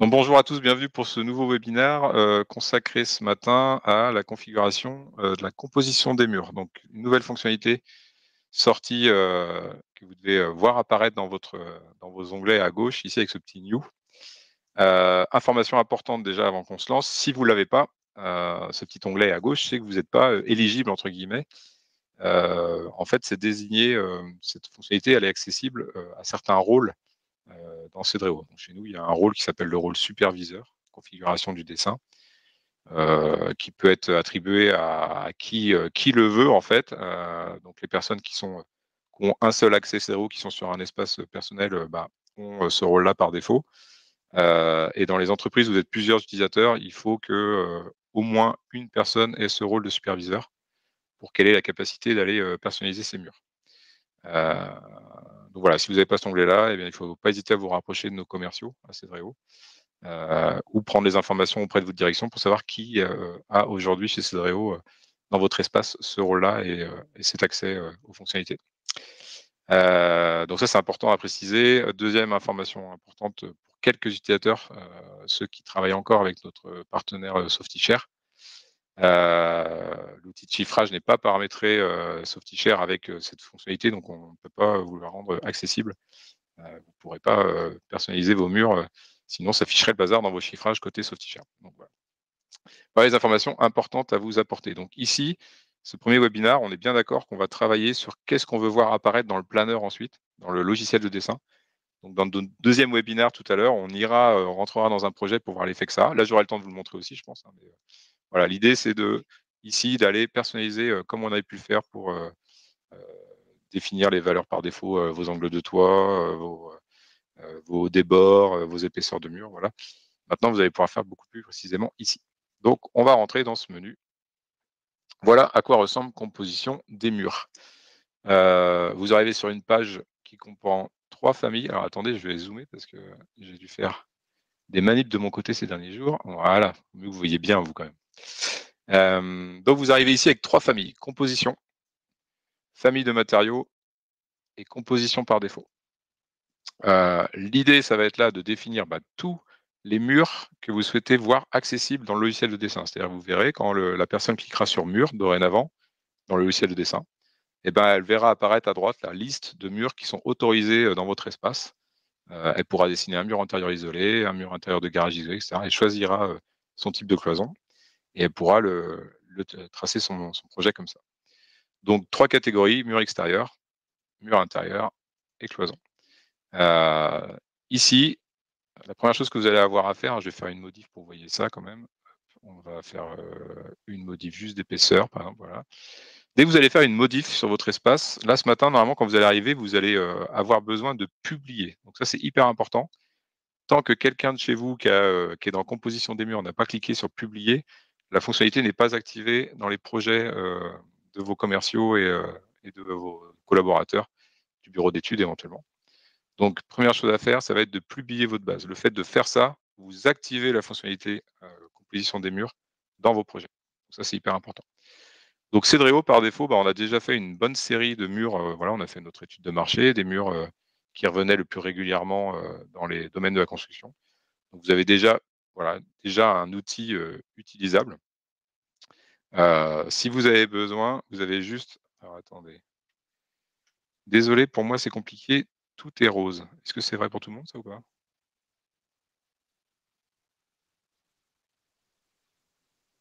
Donc, bonjour à tous, bienvenue pour ce nouveau webinaire consacré ce matin à la configuration de la composition des murs. Donc, une nouvelle fonctionnalité sortie que vous devez voir apparaître dans vos onglets à gauche, ici avec ce petit new. Information importante déjà avant qu'on se lance, si vous ne l'avez pas, ce petit onglet à gauche, c'est que vous n'êtes pas éligible, entre guillemets. En fait, c'est désigné, cette fonctionnalité, elle est accessible à certains rôles dans Cedreo. Donc, chez nous, il y a un rôle qui s'appelle le rôle superviseur, configuration du dessin, qui peut être attribué à qui le veut en fait. Donc les personnes qui ont un seul accès Cedreo, qui sont sur un espace personnel, ont ce rôle-là par défaut. Et dans les entreprises où vous êtes plusieurs utilisateurs, il faut que au moins une personne ait ce rôle de superviseur pour qu'elle ait la capacité d'aller personnaliser ses murs. Donc voilà, si vous n'avez pas cet onglet-là, eh bien, il ne faut pas hésiter à vous rapprocher de nos commerciaux à Cedreo, ou prendre les informations auprès de votre direction pour savoir qui a aujourd'hui chez Cedreo, dans votre espace, ce rôle-là et cet accès aux fonctionnalités. Donc ça, c'est important à préciser. Deuxième information importante pour quelques utilisateurs, ceux qui travaillent encore avec notre partenaire Softichare. L'outil de chiffrage n'est pas paramétré Softichare avec cette fonctionnalité, donc on ne peut pas vous la rendre accessible. Vous ne pourrez pas personnaliser vos murs, sinon ça afficherait le bazar dans vos chiffrages côté Softichare. Donc voilà. Voilà les informations importantes à vous apporter. Donc ici, ce premier webinaire, on est bien d'accord qu'on va travailler sur qu'est-ce qu'on veut voir apparaître dans le planner ensuite, dans le logiciel de dessin. Donc dans le deuxième webinaire tout à l'heure, on rentrera dans un projet pour voir l'effet que ça a. Là, j'aurai le temps de vous le montrer aussi, je pense. Mais, voilà, l'idée, c'est ici d'aller personnaliser comme on avait pu le faire pour définir les valeurs par défaut, vos angles de toit, vos débords, vos épaisseurs de mur. Voilà. Maintenant, vous allez pouvoir faire beaucoup plus précisément ici. Donc, on va rentrer dans ce menu. Voilà à quoi ressemble composition des murs. Vous arrivez sur une page qui comprend 3 familles. Alors attendez, je vais zoomer parce que j'ai dû faire des manips de mon côté ces derniers jours. Voilà, mieux que vous voyez bien vous quand même. Donc vous arrivez ici avec 3 familles. Composition, famille de matériaux et composition par défaut. L'idée, ça va être là de définir tous les murs que vous souhaitez voir accessibles dans le logiciel de dessin. C'est-à-dire, vous verrez quand la personne cliquera sur mur dorénavant dans le logiciel de dessin, elle verra apparaître à droite la liste de murs qui sont autorisés dans votre espace. Elle pourra dessiner un mur intérieur isolé, un mur intérieur de garage isolé, etc. Elle choisira son type de cloison et elle pourra tracer son projet comme ça. Donc 3 catégories, mur extérieur, mur intérieur et cloison. Ici, la première chose que vous allez avoir à faire, je vais faire une modif pour que vous voyez ça quand même. On va faire une modif juste d'épaisseur, par exemple. Voilà. Dès que vous allez faire une modif sur votre espace, là ce matin, normalement, quand vous allez arriver, vous allez avoir besoin de publier. Donc ça, c'est hyper important. Tant que quelqu'un de chez vous qui est dans composition des murs n'a pas cliqué sur publier, la fonctionnalité n'est pas activée dans les projets de vos commerciaux et de vos collaborateurs du bureau d'études éventuellement. Donc, première chose à faire, ça va être de publier votre base. Le fait de faire ça, vous activez la fonctionnalité composition des murs dans vos projets. Donc ça, c'est hyper important. Donc, Cedreo, par défaut, on a déjà fait une bonne série de murs. Voilà, on a fait notre étude de marché, des murs qui revenaient le plus régulièrement dans les domaines de la construction. Donc, vous avez déjà un outil utilisable. Si vous avez besoin, vous avez juste... Alors, attendez. Désolé, pour moi, c'est compliqué. Tout est rose. Est-ce que c'est vrai pour tout le monde, ça, ou pas?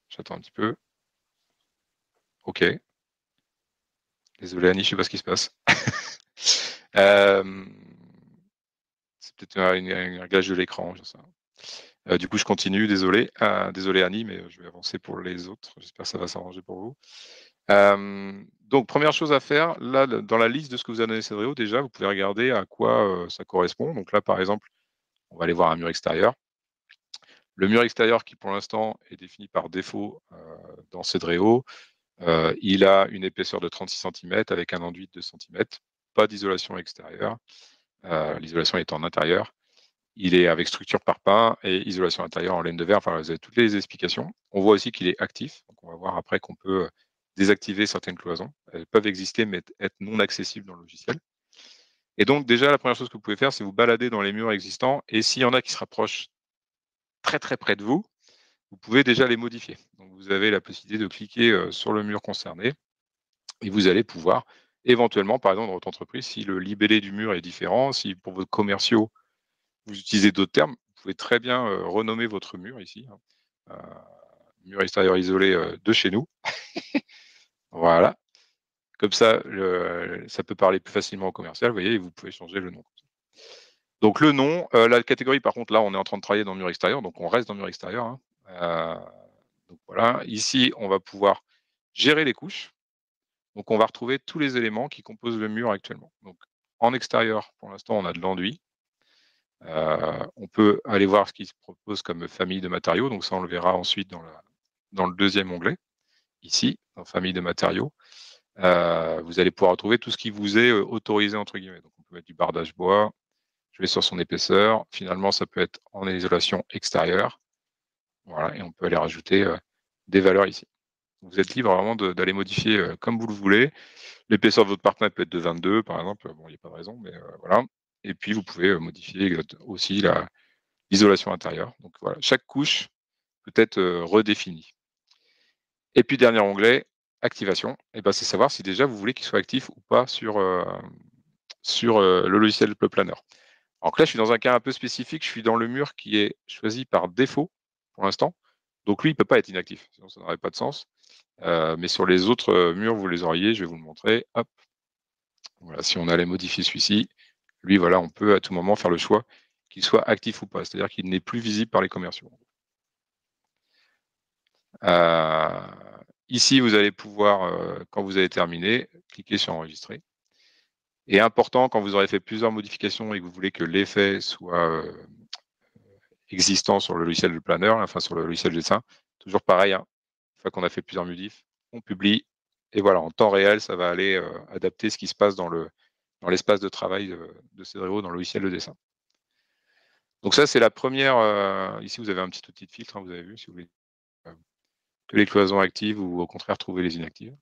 J'attends un petit peu. OK. Désolé Annie, je sais pas ce qui se passe. C'est peut-être un réglage de l'écran, je sais pas. Du coup, je continue, désolé. Désolé Annie, mais je vais avancer pour les autres. J'espère que ça va s'arranger pour vous. Donc, première chose à faire, là, dans la liste de ce que vous a donné Cedreo, déjà, vous pouvez regarder à quoi ça correspond. Donc là, par exemple, on va aller voir un mur extérieur. Le mur extérieur qui, pour l'instant, est défini par défaut dans Cedreo, il a une épaisseur de 36 cm avec un enduit de 2 cm. Pas d'isolation extérieure. L'isolation est en intérieur. Il est avec structure par pain et isolation intérieure en laine de verre. Enfin, vous avez toutes les explications. On voit aussi qu'il est actif. Donc, on va voir après qu'on peut désactiver certaines cloisons. Elles peuvent exister, mais être non accessibles dans le logiciel. Et donc, déjà, la première chose que vous pouvez faire, c'est vous balader dans les murs existants. Et s'il y en a qui se rapprochent très très près de vous, vous pouvez déjà les modifier. Donc vous avez la possibilité de cliquer sur le mur concerné et vous allez pouvoir éventuellement, par exemple dans votre entreprise, si le libellé du mur est différent, si pour vos commerciaux, vous utilisez d'autres termes, vous pouvez très bien renommer votre mur ici, hein. Mur extérieur isolé de chez nous. Voilà. Comme ça, ça peut parler plus facilement au commercial, vous voyez, et vous pouvez changer le nom. Donc le nom, la catégorie par contre là, on est en train de travailler dans le mur extérieur, donc on reste dans le mur extérieur, hein. Donc voilà, ici on va pouvoir gérer les couches. Donc on va retrouver tous les éléments qui composent le mur actuellement. Donc en extérieur, pour l'instant, on a de l'enduit. On peut aller voir ce qui se propose comme famille de matériaux, donc ça on le verra ensuite dans le deuxième onglet, ici, dans famille de matériaux. Vous allez pouvoir retrouver tout ce qui vous est autorisé entre guillemets. Donc on peut mettre du bardage bois, je vais sur son épaisseur. Finalement, ça peut être en isolation extérieure. Voilà, et on peut aller rajouter des valeurs ici. Vous êtes libre vraiment d'aller modifier comme vous le voulez. L'épaisseur de votre parpaing peut être de 22, par exemple. Bon, il n'y a pas de raison, mais voilà. Et puis, vous pouvez modifier aussi l'isolation intérieure. Donc voilà, chaque couche peut être redéfinie. Et puis, dernier onglet, activation. Et ben, c'est savoir si déjà vous voulez qu'il soit actif ou pas sur le logiciel Planner. Alors que là, je suis dans un cas un peu spécifique. Je suis dans le mur qui est choisi par défaut pour l'instant. Donc lui, il ne peut pas être inactif, sinon ça n'aurait pas de sens. Mais sur les autres murs, vous les auriez. Je vais vous le montrer. Hop. Voilà, si on allait modifier celui-ci, lui, voilà, on peut à tout moment faire le choix qu'il soit actif ou pas, c'est-à-dire qu'il n'est plus visible par les commerciaux. Ici, vous allez pouvoir, quand vous avez terminé, cliquer sur enregistrer. Et important, quand vous aurez fait plusieurs modifications et que vous voulez que l'effet soit existant sur le logiciel de planner, enfin sur le logiciel de dessin, toujours pareil, hein, une fois qu'on a fait plusieurs modifs, on publie, et voilà, en temps réel, ça va aller adapter ce qui se passe dans l'espace de travail de Cedreo dans le logiciel de dessin. Donc ça, c'est la première, ici vous avez un petit outil de filtre, hein, vous avez vu, si vous voulez que les cloisons actives ou au contraire trouver les inactives.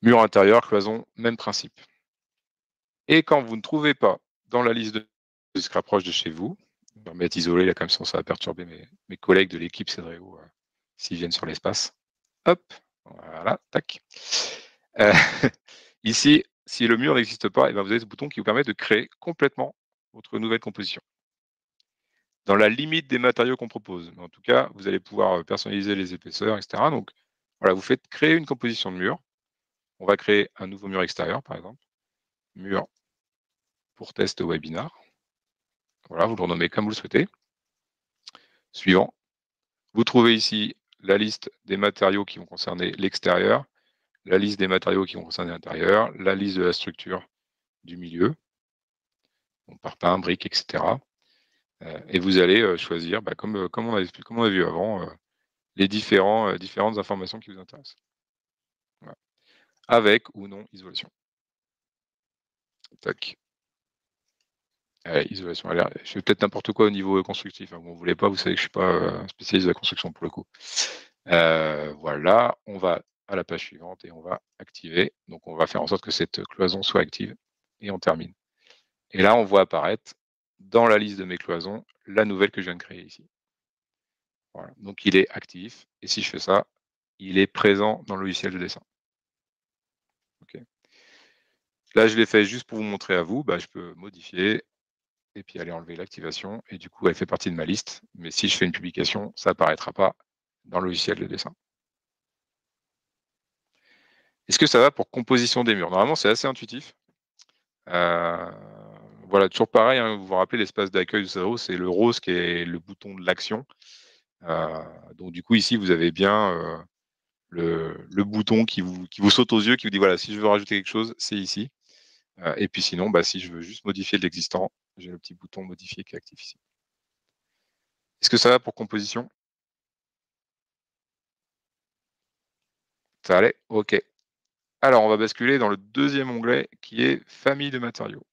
Mur intérieur, cloison, même principe. Et quand vous ne trouvez pas dans la liste de ce qui rapproche de chez vous, je vais me mettre isolé là comme ça va perturber mes collègues de l'équipe Cedreo s'ils viennent sur l'espace. Hop, voilà, tac. Ici, si le mur n'existe pas, et ben vous avez ce bouton qui vous permet de créer complètement votre nouvelle composition. Dans la limite des matériaux qu'on propose. Mais en tout cas, vous allez pouvoir personnaliser les épaisseurs, etc. Donc voilà, vous faites créer une composition de mur. On va créer un nouveau mur extérieur, par exemple. Mur pour test webinar. Voilà, vous le renommez comme vous le souhaitez. Suivant. Vous trouvez ici la liste des matériaux qui vont concerner l'extérieur, la liste des matériaux qui vont concerner l'intérieur, la liste de la structure du milieu, donc parpaing, briques, etc. Et vous allez choisir, comme on a vu avant, les différentes informations qui vous intéressent. Voilà. Avec ou non isolation. Tac. Allez, isolation. Allez, je fais peut-être n'importe quoi au niveau constructif. Hein. Bon, vous voulez pas, vous savez que je ne suis pas spécialiste de la construction pour le coup. Voilà, on va à la page suivante et on va activer. Donc on va faire en sorte que cette cloison soit active et on termine. Et là, on voit apparaître dans la liste de mes cloisons la nouvelle que je viens de créer ici. Voilà. Donc il est actif et si je fais ça, il est présent dans le logiciel de dessin. Okay. Là, je l'ai fait juste pour vous montrer à vous. Je peux modifier et puis aller enlever l'activation. Et du coup, elle fait partie de ma liste. Mais si je fais une publication, ça n'apparaîtra pas dans le logiciel de dessin. Est-ce que ça va pour composition des murs? Normalement, c'est assez intuitif. Voilà, toujours pareil, hein, vous vous rappelez, l'espace d'accueil de Cedreo, c'est le rose qui est le bouton de l'action. Donc du coup, ici, vous avez bien le bouton qui vous saute aux yeux, qui vous dit, voilà, si je veux rajouter quelque chose, c'est ici. Et puis sinon, si je veux juste modifier l'existant, j'ai le petit bouton modifier qui est actif ici. Est-ce que ça va pour composition? Ça allait? OK. Alors, on va basculer dans le deuxième onglet qui est famille de matériaux.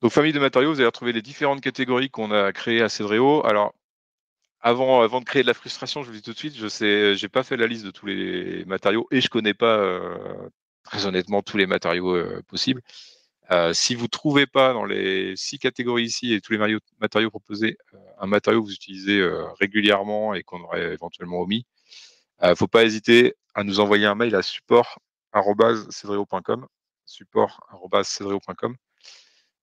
Donc, famille de matériaux, vous allez retrouver les différentes catégories qu'on a créées à Cedreo. Alors, avant de créer de la frustration, je vous dis tout de suite, j'ai pas fait la liste de tous les matériaux et je connais pas très honnêtement tous les matériaux possibles. Si vous ne trouvez pas dans les 6 catégories ici et tous les matériaux proposés, un matériau que vous utilisez régulièrement et qu'on aurait éventuellement omis, faut pas hésiter à nous envoyer un mail à support@cedreo.com, support@cedreo.com,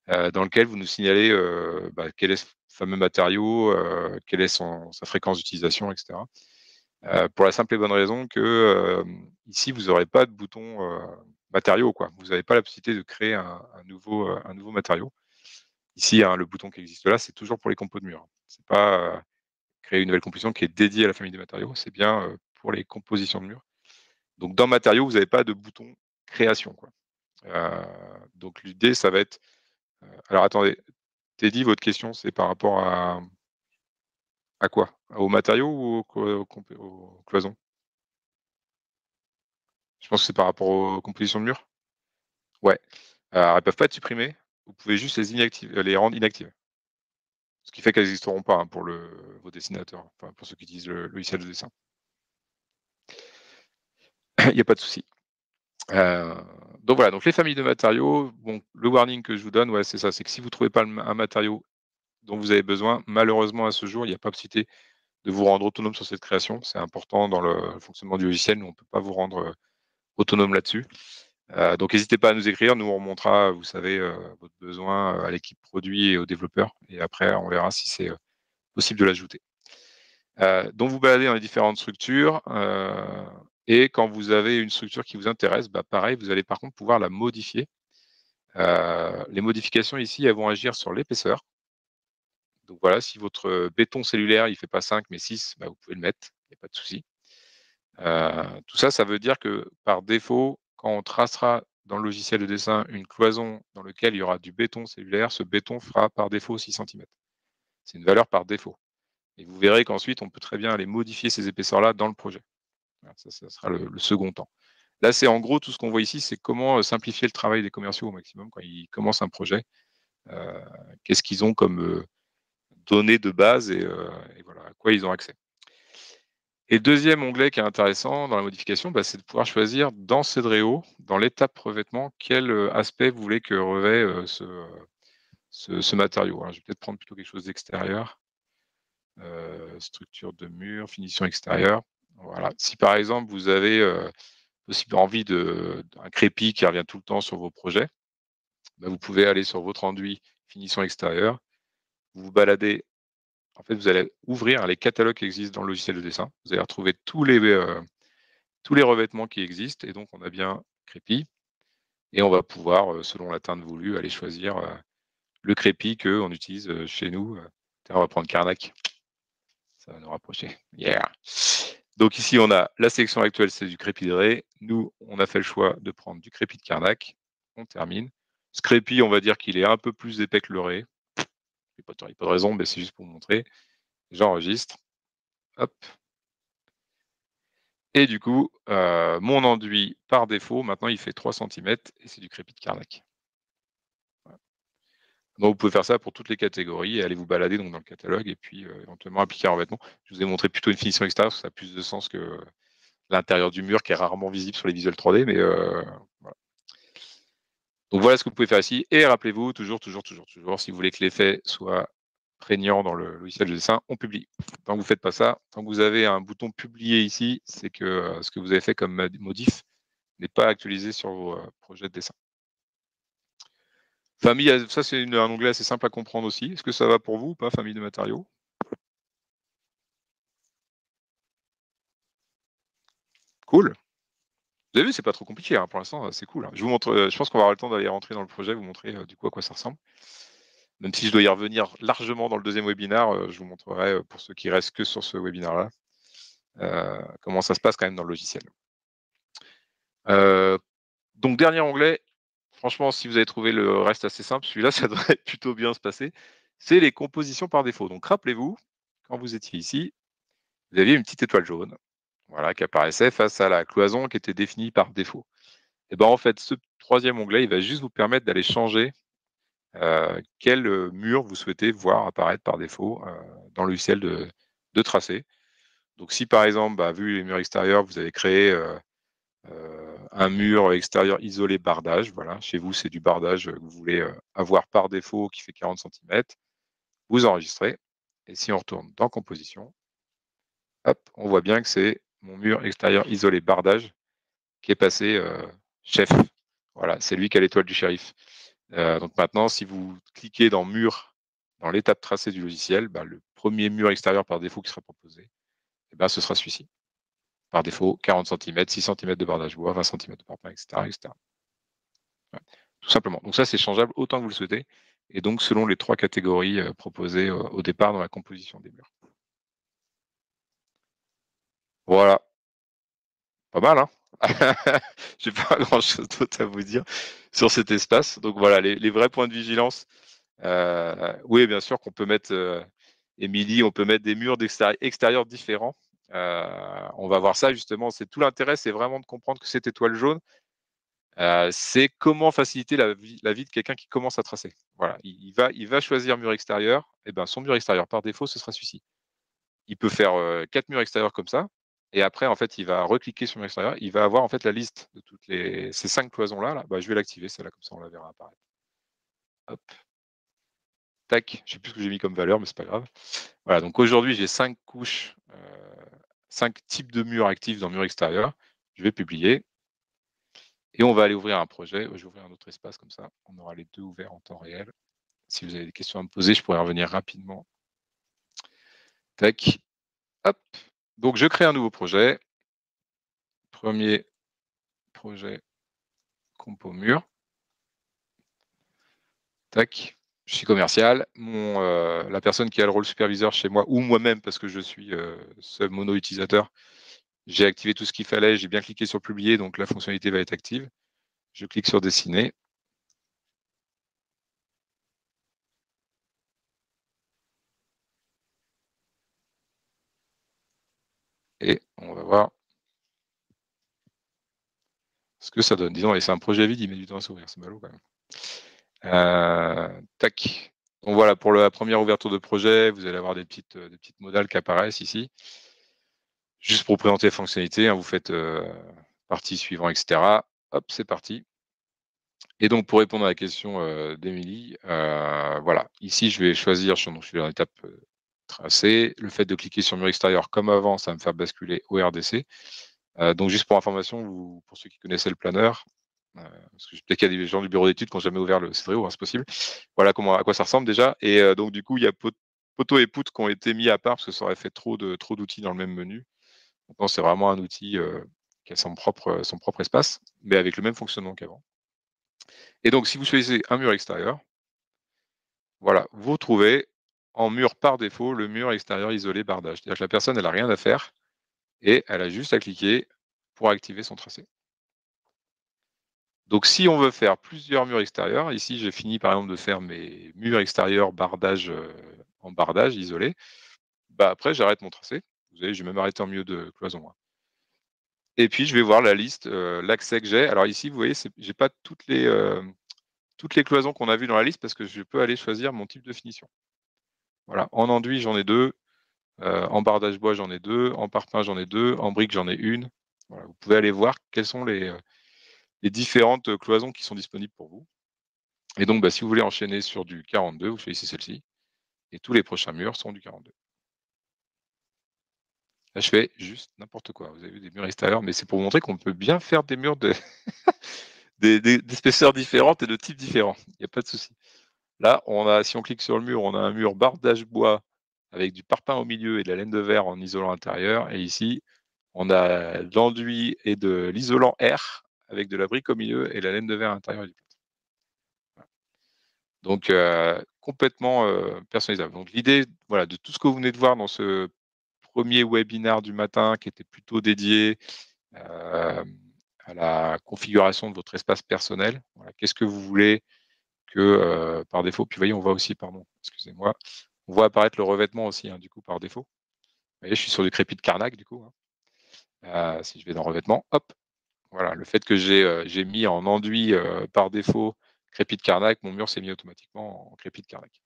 dans lequel vous nous signalez quel est ce fameux matériau, quelle est sa fréquence d'utilisation, etc. Pour la simple et bonne raison que ici, vous n'aurez pas de bouton matériaux, quoi. Vous n'avez pas la possibilité de créer un nouveau matériau. Ici, hein, le bouton qui existe là, c'est toujours pour les compos de mur. C'est pas créer une nouvelle composition qui est dédiée à la famille des matériaux, c'est bien pour les compositions de murs. Donc dans matériaux, vous n'avez pas de bouton création, quoi. Donc l'idée, ça va être alors attendez, Teddy, votre question, c'est par rapport à quoi? Aux matériaux ou aux cloisons? Je pense que c'est par rapport aux compositions de murs? Ouais. Alors elles peuvent pas être supprimées, vous pouvez juste les rendre inactives. Ce qui fait qu'elles n'existeront pas, hein, pour vos dessinateurs, enfin pour ceux qui utilisent le logiciel de dessin. Il y a pas de souci. Heu, donc voilà, donc les familles de matériaux, bon, le warning que je vous donne, ouais, c'est ça, c'est que si vous ne trouvez pas un matériau dont vous avez besoin, malheureusement à ce jour, il n'y a pas possibilité de vous rendre autonome sur cette création. C'est important dans le fonctionnement du logiciel, nous on ne peut pas vous rendre, autonome là-dessus. Donc n'hésitez pas à nous écrire, nous on remontera, vous savez, votre besoin, à l'équipe produit et aux développeurs et après on verra si c'est, possible de l'ajouter. Donc vous baladez dans les différentes structures, et quand vous avez une structure qui vous intéresse, bah, pareil, vous allez par contre pouvoir la modifier. Les modifications ici, elles vont agir sur l'épaisseur. Donc voilà, si votre, béton cellulaire, il fait pas 5 mais 6, bah, vous pouvez le mettre, il y a pas de souci. Tout ça, ça veut dire que par défaut, quand on tracera dans le logiciel de dessin une cloison dans lequel il y aura du béton cellulaire, ce béton fera par défaut 6 centimètres. C'est une valeur par défaut et vous verrez qu'ensuite on peut très bien aller modifier ces épaisseurs-là dans le projet. Voilà, ça sera le second temps. Là, c'est en gros tout ce qu'on voit ici, c'est comment, simplifier le travail des commerciaux au maximum quand ils commencent un projet. Heu, Qu'est-ce qu'ils ont comme, données de base et voilà, à quoi ils ont accès. Et le 2e onglet qui est intéressant dans la modification, bah, c'est de pouvoir choisir dans Cedreo, dans l'étape revêtement, quel, aspect vous voulez que revêt, ce matériau. Alors je vais peut-être prendre plutôt quelque chose d'extérieur, structure de mur, finition extérieure. Voilà. Si par exemple vous avez, aussi envie d'un crépi qui revient tout le temps sur vos projets, bah, vous pouvez aller sur votre enduit finition extérieure, vous vous baladez. En fait, vous allez ouvrir les catalogues qui existent dans le logiciel de dessin. Vous allez retrouver tous les revêtements qui existent et donc on a bien crépi et on va pouvoir, selon la teinte voulue, aller choisir, le crépi qu'on utilise, chez nous, tiens, on va prendre Carnac, ça va nous rapprocher. Yeah! Donc ici, on a la sélection actuelle, c'est du crépi de raie. Nous, on a fait le choix de prendre du crépi de Carnac. On termine. Ce crépi, on va dire qu'il est un peu plus épais que le raie. Il y a pas de raison, mais c'est juste pour vous montrer. J'enregistre. Hop. Et du coup, mon enduit par défaut, maintenant, il fait 3 centimètres et c'est du crépi de Carnac. Voilà. Donc vous pouvez faire ça pour toutes les catégories et aller vous balader donc dans le catalogue et puis, éventuellement appliquer un revêtement. Je vous ai montré plutôt une finition extérieure, parce que ça a plus de sens que l'intérieur du mur qui est rarement visible sur les visuels 3D, mais voilà. Donc voilà ce que vous pouvez faire ici et rappelez-vous toujours, si vous voulez que l'effet soit prégnant dans le logiciel de dessin, on publie. Tant que vous faites pas ça, tant que vous avez un bouton publier ici, c'est que, ce que vous avez fait comme modif n'est pas actualisé sur vos, projets de dessin. Famille, ça c'est un onglet assez simple à comprendre aussi. Est-ce que ça va pour vous ou pas, famille de matériaux? Cool. Vous avez vu, c'est pas trop compliqué, hein, pour l'instant, c'est cool, hein. Je vous montre, je pense qu'on va avoir le temps d'aller rentrer dans le projet, vous montrer, du coup à quoi ça ressemble. Même si je dois y revenir largement dans le 2e webinaire, je vous montrerai, pour ceux qui restent que sur ce webinaire-là, comment ça se passe quand même dans le logiciel. Heu, donc dernier onglet, franchement si vous avez trouvé le reste assez simple, celui-là ça devrait plutôt bien se passer, c'est les compositions par défaut. Donc rappelez-vous, quand vous étiez ici, vous aviez une petite étoile jaune, voilà, qui apparaissait face à la cloison qui était définie par défaut. Et ben, en fait, ce 3e onglet, il va juste vous permettre d'aller changer, quel, mur vous souhaitez voir apparaître par défaut, dans le logiciel de tracé. Donc si par exemple, bah, vu les murs extérieurs, vous avez créé, un mur extérieur isolé bardage. Voilà, chez vous, c'est du bardage que vous voulez avoir par défaut qui fait 40 centimètres. Vous enregistrez. Et si on retourne dans composition, hop, on voit bien que c'est mon mur extérieur isolé bardage qui est passé chef. Voilà, c'est lui qui a l'étoile du shérif. Donc maintenant, si vous cliquez dans mur, dans l'étape tracée du logiciel, bah, le premier mur extérieur par défaut qui sera proposé, eh ben, ce sera celui-ci. Par défaut, 40 centimètres, 6 centimètres de bardage bois, 20 centimètres de parpaing, etc., etc. Ouais, tout simplement. Donc ça, c'est changeable autant que vous le souhaitez. Et donc, selon les 3 catégories proposées au départ dans la composition des murs. Voilà, pas mal, hein. J'ai pas grand-chose d'autre à vous dire sur cet espace. Donc voilà, les vrais points de vigilance. Oui, bien sûr qu'on peut mettre, Émilie, on peut mettre des murs extérieurs différents. On va voir ça justement. C'est tout l'intérêt, c'est vraiment de comprendre que cette étoile jaune, c'est comment faciliter la vie de quelqu'un qui commence à tracer. Voilà, il va choisir mur extérieur, et ben son mur extérieur par défaut, ce sera celui-ci. Il peut faire 4 murs extérieurs comme ça, et après en fait, il va recliquer sur mur extérieur, il va avoir en fait la liste de toutes ces 5 cloisons là, bah, je vais l'activer celle-là, comme ça on la verra apparaître. Hop, tac, je sais plus ce que j'ai mis comme valeur, mais c'est pas grave. Voilà, donc aujourd'hui j'ai 5 couches, 5 types de murs actifs dans mur extérieur. Je vais publier. Et on va aller ouvrir un projet. Je vais ouvrir un autre espace comme ça. On aura les 2 ouverts en temps réel. Si vous avez des questions à me poser, je pourrais revenir rapidement. Tac, hop. Donc je crée un nouveau projet. Premier projet compo mur. Tac. Je suis commercial. La personne qui a le rôle superviseur chez moi, ou moi-même, parce que je suis seul mono utilisateur, j'ai activé tout ce qu'il fallait. J'ai bien cliqué sur publier, donc la fonctionnalité va être active. Je clique sur dessiner. Et on va voir ce que ça donne. Disons, et c'est un projet vide, il met du temps à s'ouvrir. C'est ballot quand même. Tac. Donc voilà, pour la première ouverture de projet, vous allez avoir des petites modales qui apparaissent ici. Juste pour présenter les fonctionnalités, hein, vous faites partie suivant, etc. Hop, c'est parti. Et donc pour répondre à la question d'Émilie, voilà, ici je vais choisir, donc je suis dans l'étape tracée. Le fait de cliquer sur mur extérieur comme avant, ça va me faire basculer au RDC. Donc juste pour information, pour ceux qui connaissaient le planeur, parce que peut-être qu'il y a des gens du bureau d'études qui n'ont jamais ouvert le Cedréo, hein, c'est possible. Voilà à quoi ça ressemble déjà. Et donc du coup, il y a poteau et poutre qui ont été mis à part parce que ça aurait fait trop d'outils dans le même menu. Maintenant, c'est vraiment un outil qui a son propre espace, mais avec le même fonctionnement qu'avant. Et donc, si vous choisissez un mur extérieur, voilà, vous trouvez en mur par défaut le mur extérieur isolé bardage. C'est-à-dire que la personne, elle n'a rien à faire et elle a juste à cliquer pour activer son tracé. Donc si on veut faire plusieurs murs extérieurs, ici j'ai fini par exemple de faire mes murs extérieurs bardage en bardage isolé, bah après j'arrête mon tracé. Vous voyez, j'ai même arrêté en milieu de cloison, hein. Et puis je vais voir la liste, l'accès que j'ai. Alors ici, vous voyez, j'ai pas toutes les cloisons qu'on a vues dans la liste parce que je peux aller choisir mon type de finition. Voilà, en enduit, j'en ai 2, en bardage bois, j'en ai 2, en parpaing, j'en ai 2, en brique, j'en ai 1. Voilà, vous pouvez aller voir quelles sont les différentes cloisons qui sont disponibles pour vous. Et donc, bah, si vous voulez enchaîner sur du 42, vous choisissez celle-ci. Et tous les prochains murs sont du 42. Là, je fais juste n'importe quoi. Vous avez vu des murs extérieurs, mais c'est pour vous montrer qu'on peut bien faire des murs d'épaisseurs différentes et de types différents. Il n'y a pas de souci. Là, si on clique sur le mur, on a un mur bardage bois avec du parpaing au milieu et de la laine de verre en isolant intérieur. Et ici, on a de l'enduit et de l'isolant air avec de la brique au milieu et la laine de verre à l'intérieur du plâtre. Voilà. Donc, complètement personnalisable. Donc, l'idée, voilà, de tout ce que vous venez de voir dans ce premier webinaire du matin qui était plutôt dédié à la configuration de votre espace personnel. Voilà, qu'est-ce que vous voulez que par défaut, puis vous voyez, on voit aussi, pardon, excusez-moi, on voit apparaître le revêtement aussi, hein, du coup, par défaut. Vous voyez, je suis sur du crépi de Carnac, du coup, hein. Si je vais dans revêtement, hop, voilà, le fait que j'ai mis en enduit par défaut crépi de Carnac, mon mur s'est mis automatiquement en crépi de Carnac.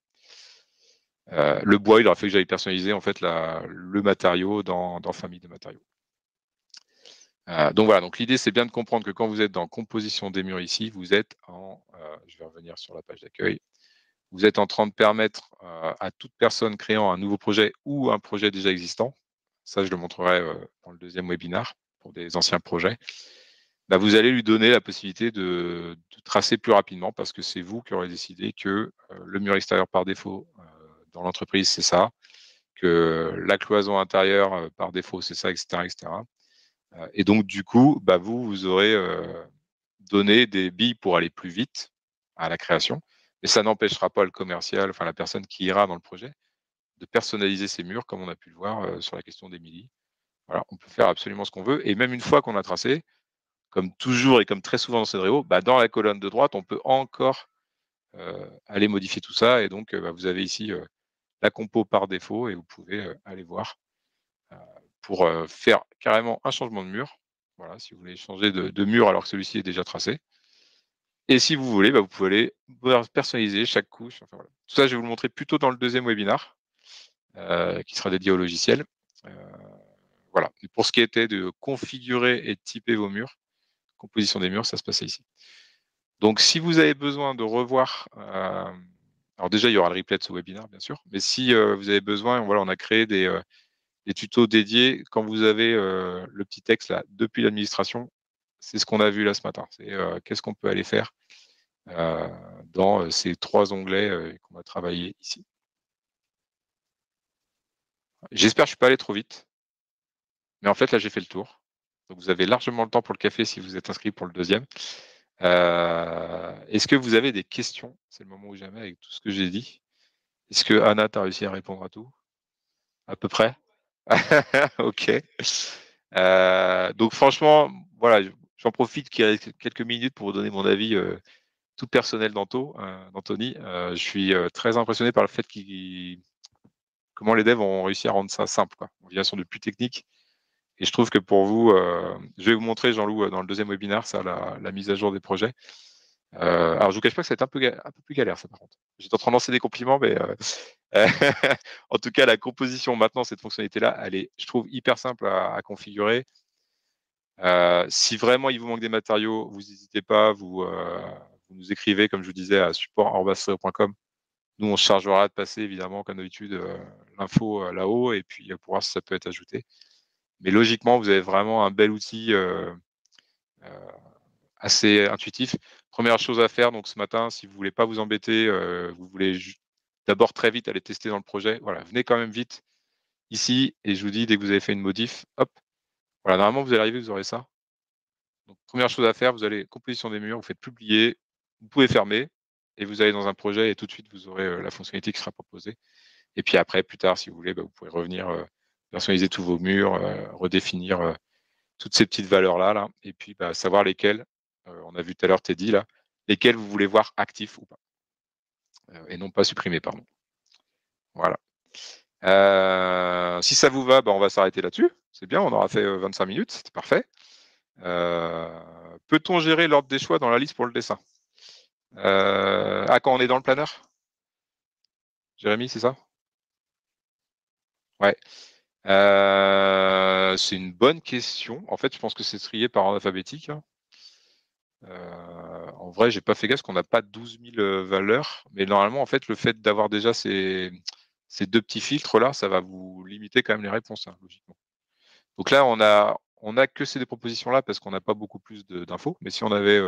Le bois, il aurait fait que j'aille personnaliser en fait le matériau dans famille de matériaux. Donc voilà, donc l'idée, c'est bien de comprendre que quand vous êtes dans composition des murs ici, vous êtes je vais revenir sur la page d'accueil. Vous êtes en train de permettre, à toute personne créant un nouveau projet ou un projet déjà existant, ça je le montrerai, dans le deuxième webinaire pour des anciens projets, bah, vous allez lui donner la possibilité de tracer plus rapidement parce que c'est vous qui aurez décidé que, le mur extérieur par défaut, dans l'entreprise, c'est ça, que la cloison intérieure, par défaut, c'est ça et cetera et cetera. Et donc du coup, bah, vous aurez, donné des billes pour aller plus vite à la création, mais ça n'empêchera pas le commercial, enfin la personne qui ira dans le projet, de personnaliser ses murs comme on a pu le voir, sur la question d'Émilie. Voilà, on peut faire absolument ce qu'on veut et même une fois qu'on a tracé, comme toujours et comme très souvent dans Cedréo, bah, dans la colonne de droite, on peut encore, aller modifier tout ça et donc, bah, vous avez ici, la compo par défaut et vous pouvez, aller voir, heu, pour, faire carrément un changement de mur. Voilà, si vous voulez changer de mur alors que celui-ci est déjà tracé. Et si vous voulez, bah, vous pouvez aller personnaliser chaque couche, enfin voilà. Tout ça, je vais vous le montrer plutôt dans le deuxième webinaire, qui sera dédié au logiciel. Heu, voilà. Et pour ce qui était de configurer et de typer vos murs, composition des murs, ça se passait ici. Donc si vous avez besoin de revoir, alors déjà, il y aura le replay de ce webinaire, bien sûr, mais si, vous avez besoin, voilà, on a créé des tutos dédiés. Quand vous avez, le petit texte là, depuis l'administration, c'est ce qu'on a vu là ce matin. C'est, qu'est-ce qu'on peut aller faire, heu, dans, ces 3 onglets, qu'on va travailler ici. J'espère que je suis pas allé trop vite, mais en fait là, j'ai fait le tour. Donc vous avez largement le temps pour le café si vous êtes inscrit pour le deuxième. Est-ce que vous avez des questions? C'est le moment ou jamais avec tout ce que j'ai dit. Est-ce que Anna, tu as réussi à répondre à tout? À peu près? OK. Donc franchement, voilà, j'en profite qu'il reste quelques minutes pour vous donner mon avis, tout personnel d'Anthony. Je suis, très impressionné par le fait qu'il comment les devs ont réussi à rendre ça simple, quoi. On vient sur du plus technique et je trouve que pour vous, je vais vous montrer Jean-Loup, dans le deuxième webinaire, ça, la mise à jour des projets. Alors je vous cache pas que ça va être un peu plus galère ça par contre. J'étais en train de lancer des compliments, mais en tout cas la composition maintenant, cette fonctionnalité-là, elle est, je trouve, hyper simple à configurer. Si vraiment il vous manque des matériaux, vous hésitez pas, vous nous écrivez, comme je vous disais, à support@cedréo.com. Nous, on se chargera de passer évidemment, comme d'habitude, l'info, là-haut et puis, pour voir si ça peut être ajouté. Mais logiquement, vous avez vraiment un bel outil, heu, assez intuitif. Première chose à faire, donc ce matin, si vous voulez pas vous embêter, vous voulez d'abord très vite aller tester dans le projet, voilà, venez quand même vite ici et je vous dis dès que vous avez fait une modif, hop, voilà, normalement vous allez arriver, vous aurez ça. Donc première chose à faire, vous allez composition des murs, vous faites publier, vous pouvez fermer et vous allez dans un projet et tout de suite vous aurez, la fonctionnalité qui sera proposée. Et puis après, plus tard, si vous voulez, bah, vous pouvez revenir, personnaliser tous vos murs, redéfinir, toutes ces petites valeurs-là, là et puis, bah, savoir lesquelles, on a vu tout à l'heure Teddy là, lesquelles vous voulez voir actifs ou pas, et non pas supprimés, pardon. Voilà. Si ça vous va, bah, on va s'arrêter là-dessus. C'est bien, on aura fait, 25 minutes, c'était parfait. Heu, Peut-on gérer l'ordre des choix dans la liste pour le dessin? Quand on est dans le planeur? Jérémy, c'est ça? Ouais. C'est une bonne question. En fait, je pense que c'est trié par ordre alphabétique, hein. En vrai, j'ai pas fait gaffe parce qu'on n'a pas 12 000, valeurs, mais normalement, en fait, le fait d'avoir déjà ces 2 petits filtres là, ça va vous limiter quand même les réponses, hein, logiquement. Donc là, on a que ces 2 propositions là parce qu'on n'a pas beaucoup plus d'infos, mais si on avait,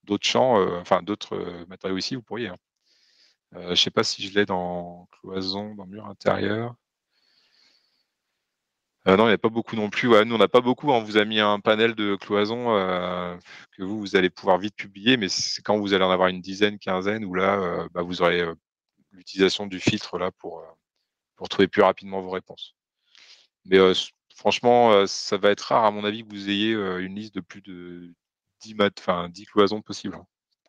d'autres champs, enfin d'autres, matériaux ici, vous pourriez, hein. Je sais pas si je l'ai dans cloison, dans mur intérieur. Non, il y a pas beaucoup non plus. Ouais, nous, on n'a pas beaucoup. On vous a mis un panel de cloisons, que vous allez pouvoir vite publier, mais c'est quand vous allez en avoir une dizaine, quinzaine où là, bah, vous aurez, l'utilisation du filtre là pour trouver plus rapidement vos réponses. Mais, franchement, ça va être rare à mon avis que vous ayez, une liste de plus de 10 cloisons possibles, hein.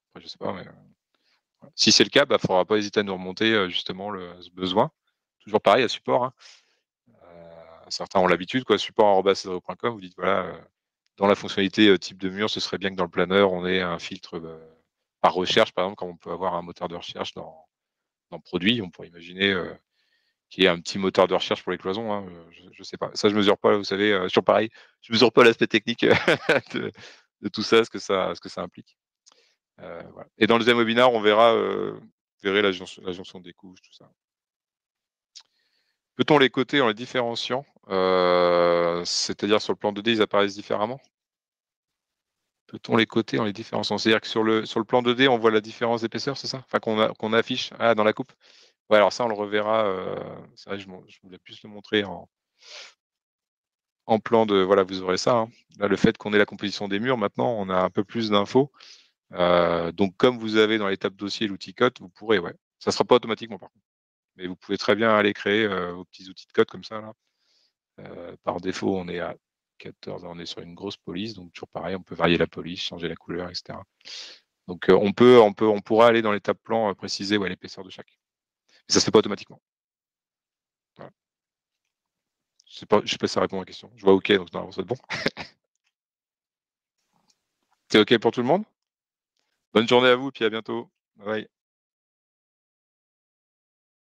Après je sais pas, mais, voilà. Si c'est le cas, bah, faudra pas hésiter à nous remonter, justement ce besoin. Toujours pareil à support, hein. Certains ont l'habitude quoi, support@cedro.com, vous dites voilà, dans la fonctionnalité, type de mur, ce serait bien que dans le planeur, on ait un filtre, par recherche, par exemple, comme on peut avoir un moteur de recherche dans produit. On pourrait imaginer, qui est un petit moteur de recherche pour les cloisons, hein, je sais pas. Ça, je mesure pas, vous savez, toujours pareil, je mesure pas l'aspect technique de tout ça, ce que ça implique. Voilà. Et dans le deuxième webinaire, on verra, vous verrez la jonction des couches, tout ça. Peut-on les coter en les différenciant? C'est-à-dire sur le plan 2D, ils apparaissent différemment? Peut-on les coter en les différenciant? C'est-à-dire que sur le plan 2D, on voit la différence d'épaisseur, c'est ça? Enfin qu'on affiche, dans la coupe? Ouais, alors ça, on le reverra, c'est vrai que je voulais plus le montrer en plan de voilà, vous aurez ça, hein. Là, le fait qu'on ait la composition des murs, maintenant, on a un peu plus d'infos. Donc comme vous avez dans l'étape dossier l'outil code, vous pourrez, ouais. Ça sera pas automatiquement par contre, mais vous pouvez très bien aller créer, vos petits outils de code comme ça là. Par défaut, on est à 14, on est sur une grosse police, donc toujours pareil, on peut varier la police, changer la couleur, et cetera. Donc on pourra aller dans l'étape plan, préciser, ouais, l'épaisseur de chaque. Mais ça se fait pas automatiquement. Voilà. Je sais pas si ça répond à la question. Je vois OK, donc normalement c'est bon. C'est OK pour tout le monde? Bonne journée à vous, puis à bientôt. Bye bye.